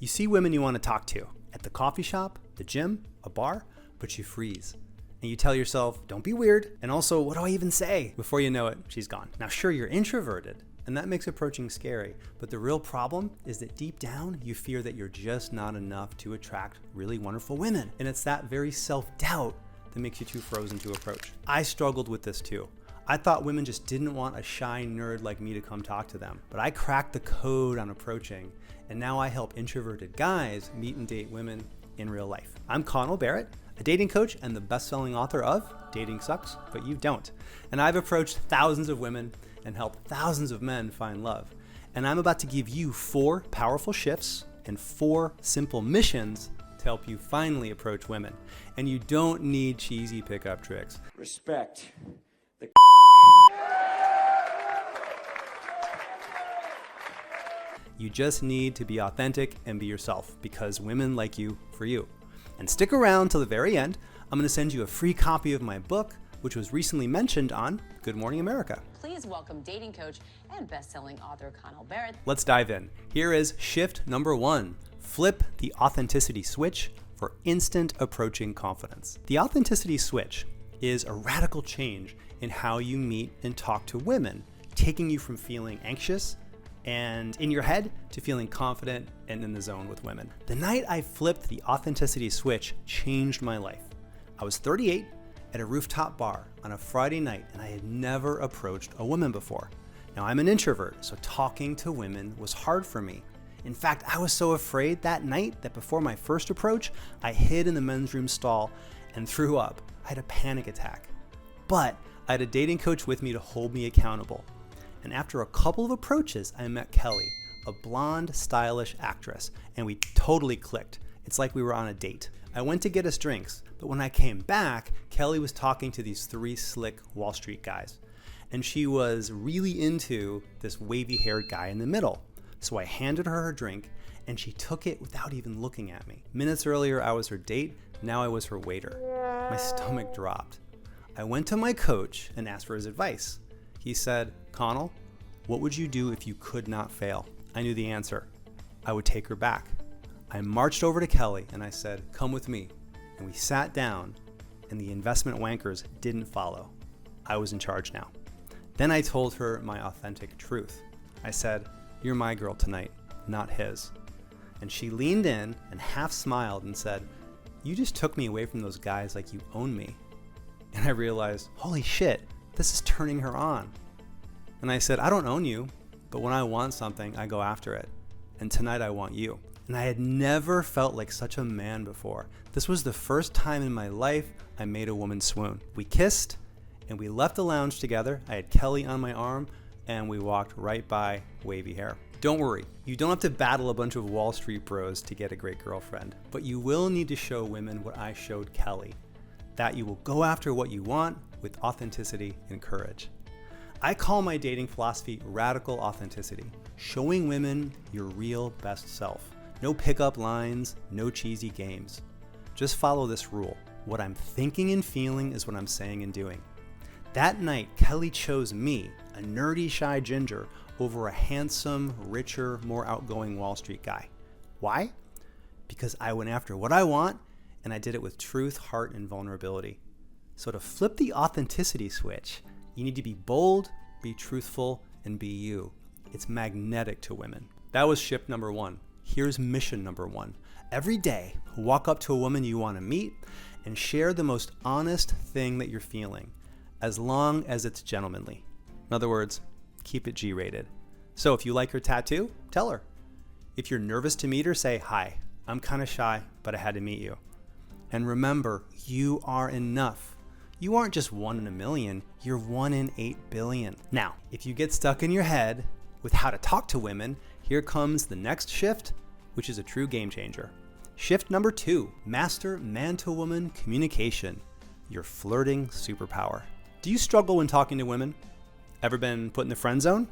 You see women you want to talk to at the coffee shop, the gym, a bar, but you freeze. And you tell yourself, don't be weird. And also, what do I even say? Before you know it, she's gone. Now, sure, you're introverted, and that makes approaching scary. But the real problem is that deep down, you fear that you're just not enough to attract really wonderful women. And it's that very self-doubt that makes you too frozen to approach. I struggled with this too. I thought women just didn't want a shy nerd like me to come talk to them. But I cracked the code on approaching, and now I help introverted guys meet and date women in real life. I'm Connell Barrett, a dating coach and the best-selling author of Dating Sucks, But You Don't. And I've approached thousands of women and helped thousands of men find love. And I'm about to give you 4 powerful shifts and 4 simple missions to help you finally approach women. And you don't need cheesy pickup tricks. Respect the You just need to be authentic and be yourself, because women like you for you. And stick around till the very end. I'm going to send you a free copy of my book, which was recently mentioned on Good Morning America. Please welcome dating coach and best-selling author Connell Barrett. Let's dive in. Here is shift number 1. Flip the authenticity switch for instant approaching confidence. The authenticity switch is a radical change in how you meet and talk to women, taking you from feeling anxious and in your head to feeling confident and in the zone with women. The night I flipped the authenticity switch changed my life. I was 38 at a rooftop bar on a Friday night, and I had never approached a woman before. Now, I'm an introvert, so talking to women was hard for me. In fact, I was so afraid that night that before my first approach, I hid in the men's room stall and threw up. I had a panic attack. But I had a dating coach with me to hold me accountable. And after a couple of approaches, I met Kelly, a blonde, stylish actress, and we totally clicked. It's like we were on a date. I went to get us drinks, but when I came back, Kelly was talking to these 3 slick Wall Street guys. And she was really into this wavy-haired guy in the middle. So I handed her her drink, and she took it without even looking at me. Minutes earlier, I was her date. Now I was her waiter. My stomach dropped. I went to my coach and asked for his advice. He said, Connell, what would you do if you could not fail? I knew the answer. I would take her back. I marched over to Kelly and I said, come with me. And we sat down, and the investment wankers didn't follow. I was in charge now. Then I told her my authentic truth. I said, you're my girl tonight, not his. And she leaned in and half smiled and said, you just took me away from those guys like you own me. And I realized, holy shit, this is turning her on. And I said, I don't own you, but when I want something, I go after it. And tonight I want you. And I had never felt like such a man before. This was the first time in my life I made a woman swoon. We kissed and we left the lounge together. I had Kelly on my arm and we walked right by wavy hair. Don't worry, you don't have to battle a bunch of Wall Street bros to get a great girlfriend, but you will need to show women what I showed Kelly, that you will go after what you want with authenticity and courage. I call my dating philosophy radical authenticity, showing women your real best self. No pickup lines, no cheesy games. Just follow this rule. What I'm thinking and feeling is what I'm saying and doing. That night, Kelly chose me, a nerdy, shy ginger, over a handsome, richer, more outgoing Wall Street guy. Why? Because I went after what I want, and I did it with truth, heart, and vulnerability. So to flip the authenticity switch, you need to be bold, be truthful, and be you. It's magnetic to women. That was shift number 1. Here's mission number 1. Every day, walk up to a woman you want to meet and share the most honest thing that you're feeling, as long as it's gentlemanly. In other words, keep it G-rated. So if you like her tattoo, tell her. If you're nervous to meet her, say, hi, I'm kind of shy, but I had to meet you. And remember, you are enough. You aren't just 1 in a million, you're 1 in 8 billion. Now, if you get stuck in your head with how to talk to women, here comes the next shift, which is a true game changer. Shift number 2, master man-to-woman communication, your flirting superpower. Do you struggle when talking to women? Ever been put in the friend zone?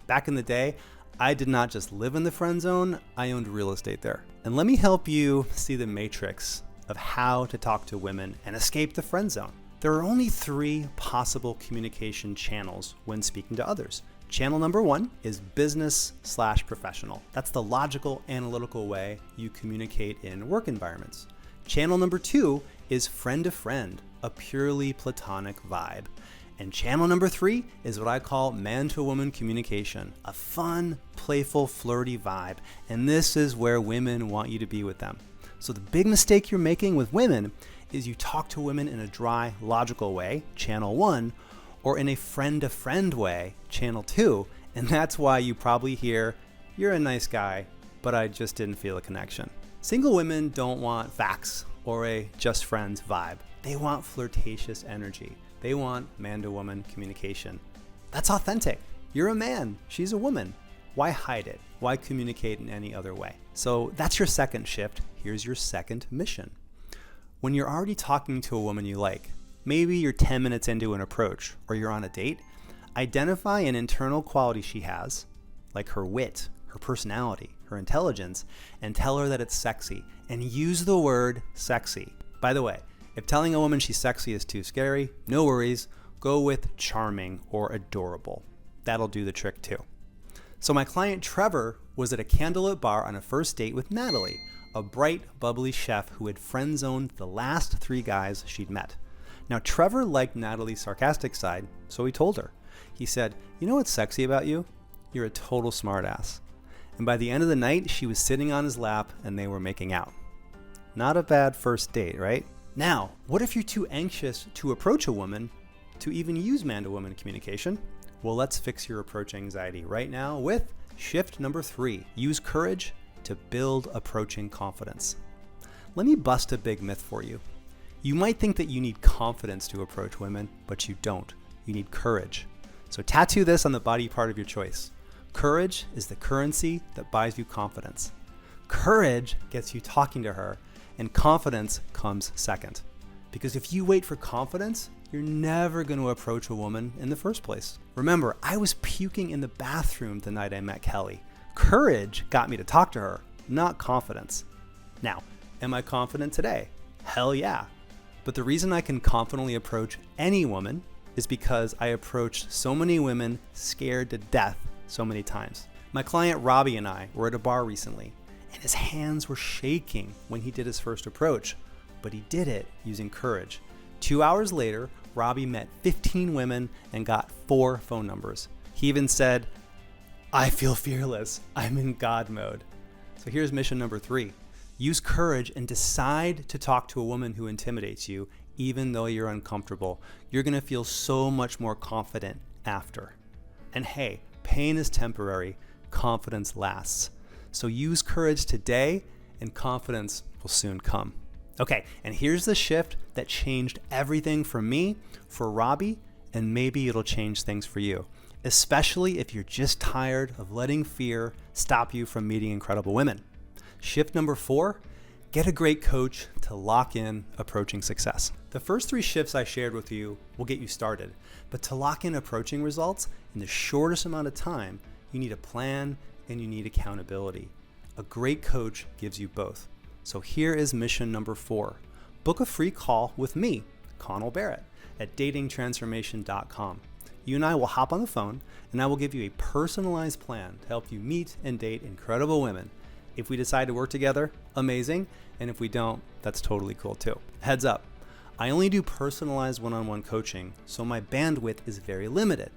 Back in the day, I did not just live in the friend zone, I owned real estate there. And let me help you see the matrix of how to talk to women and escape the friend zone. There are only 3 possible communication channels when speaking to others: Channel number 1 is business/professional. That's the logical, analytical way you communicate in work environments. Channel number 2 is friend to friend, a purely platonic vibe. And channel number 3 is what I call man to woman communication, a fun, playful, flirty vibe. And this is where women want you to be with them. So the big mistake you're making with women is you talk to women in a dry, logical way, channel 1, or in a friend to friend way, channel 2. And that's why you probably hear, "You're a nice guy, but I just didn't feel a connection." Single women don't want facts or a just friends vibe. They want flirtatious energy. They want man-to-woman communication. That's authentic. You're a man, she's a woman. Why hide it? Why communicate in any other way? So that's your second shift. Here's your second mission. When you're already talking to a woman you like, maybe you're 10 minutes into an approach or you're on a date, identify an internal quality she has, like her wit, her personality, her intelligence, and tell her that it's sexy, and use the word sexy. By the way, if telling a woman she's sexy is too scary, no worries, go with charming or adorable. That'll do the trick too. So my client Trevor was at a candlelit bar on a first date with Natalie, a bright, bubbly chef who had friend-zoned the last 3 guys she'd met. Now Trevor liked Natalie's sarcastic side, so he told her. He said, "You know what's sexy about you? You're a total smartass." And by the end of the night, she was sitting on his lap and they were making out. Not a bad first date, right? Now, what if you're too anxious to approach a woman to even use man-to-woman communication? Well, let's fix your approach anxiety right now with shift number 3. Use courage to build approaching confidence. Let me bust a big myth for you. You might think that you need confidence to approach women, but you don't. You need courage. So tattoo this on the body part of your choice. Courage is the currency that buys you confidence. Courage gets you talking to her, and confidence comes second. Because if you wait for confidence, you're never going to approach a woman in the first place. Remember, I was puking in the bathroom the night I met Kelly. Courage got me to talk to her, not confidence. Now, am I confident today? Hell yeah. But the reason I can confidently approach any woman is because I approached so many women scared to death so many times. My client Robbie and I were at a bar recently, and his hands were shaking when he did his first approach, but he did it using courage. 2 hours later, Robbie met 15 women and got 4 phone numbers. He even said, "I feel fearless. I'm in God mode." So here's mission number 3. Use courage and decide to talk to a woman who intimidates you, even though you're uncomfortable. You're going to feel so much more confident after. And hey, pain is temporary. Confidence lasts. So use courage today and confidence will soon come. Okay, and here's the shift that changed everything for me, for Robbie, and maybe it'll change things for you, especially if you're just tired of letting fear stop you from meeting incredible women. Shift number 4, get a great coach to lock in approaching success. The first 3 shifts I shared with you will get you started, but to lock in approaching results in the shortest amount of time, you need a plan and you need accountability. A great coach gives you both. So here is mission number 4. Book a free call with me, Connell Barrett, at datingtransformation.com. You and I will hop on the phone and I will give you a personalized plan to help you meet and date incredible women. If we decide to work together, amazing. And if we don't, that's totally cool too. Heads up, I only do personalized one-on-one coaching, so my bandwidth is very limited.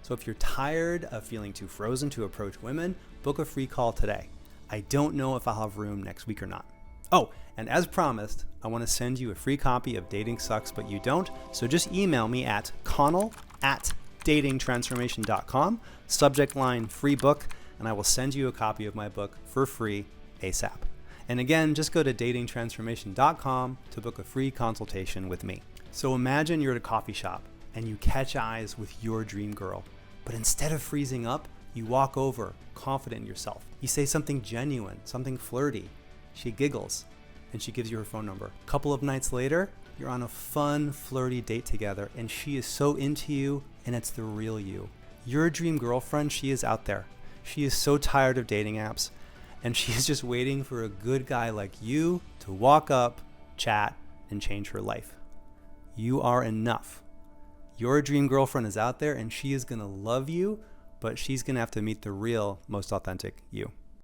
So if you're tired of feeling too frozen to approach women, book a free call today. I don't know if I'll have room next week or not. Oh, and as promised, I want to send you a free copy of Dating Sucks But You Don't, so just email me at connell@datingtransformation.com, subject line free book, and I will send you a copy of my book for free ASAP. And again, just go to datingtransformation.com to book a free consultation with me. So imagine you're at a coffee shop and you catch eyes with your dream girl, but instead of freezing up, you walk over, confident in yourself. You say something genuine, something flirty. She giggles and she gives you her phone number. A couple of nights later, you're on a fun, flirty date together and she is so into you and it's the real you. Your dream girlfriend, she is out there. She is so tired of dating apps and she is just waiting for a good guy like you to walk up, chat, and change her life. You are enough. Your dream girlfriend is out there and she is gonna love you, but she's going to have to meet the real, most authentic you.